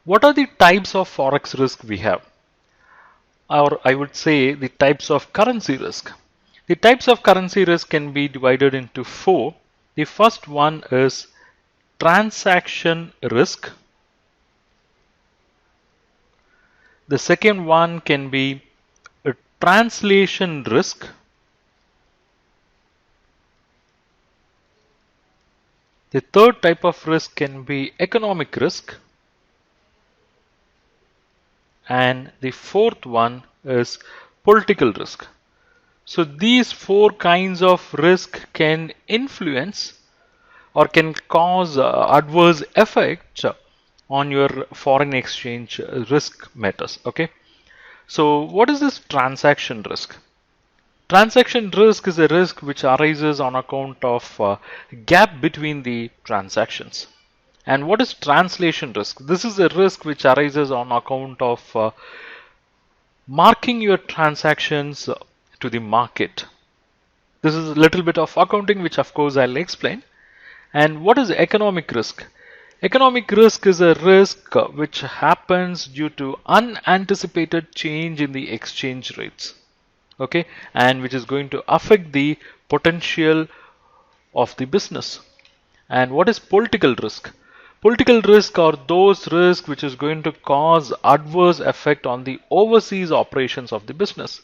What are the types of Forex risk we have? Or I would say the types of currency risk. The types of currency risk can be divided into four. The first one is transaction risk. The second one can be a translation risk. The third type of risk can be economic risk. And the fourth one is political risk. So these four kinds of risk can influence or can cause adverse effects on your foreign exchange risk matters. Okay. So what is this transaction risk? Transaction risk is a risk which arises on account of gap between the transactions. And what is translation risk? This is a risk which arises on account of marking your transactions to the market. This is a little bit of accounting, which of course I'll explain. And what is economic risk? Economic risk is a risk which happens due to unanticipated change in the exchange rates. Okay, and which is going to affect the potential of the business. And what is political risk? Political risk are those risks which is going to cause adverse effect on the overseas operations of the business.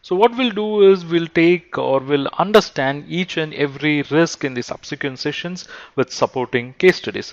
So what we'll do is we'll take or we'll understand each and every risk in the subsequent sessions with supporting case studies.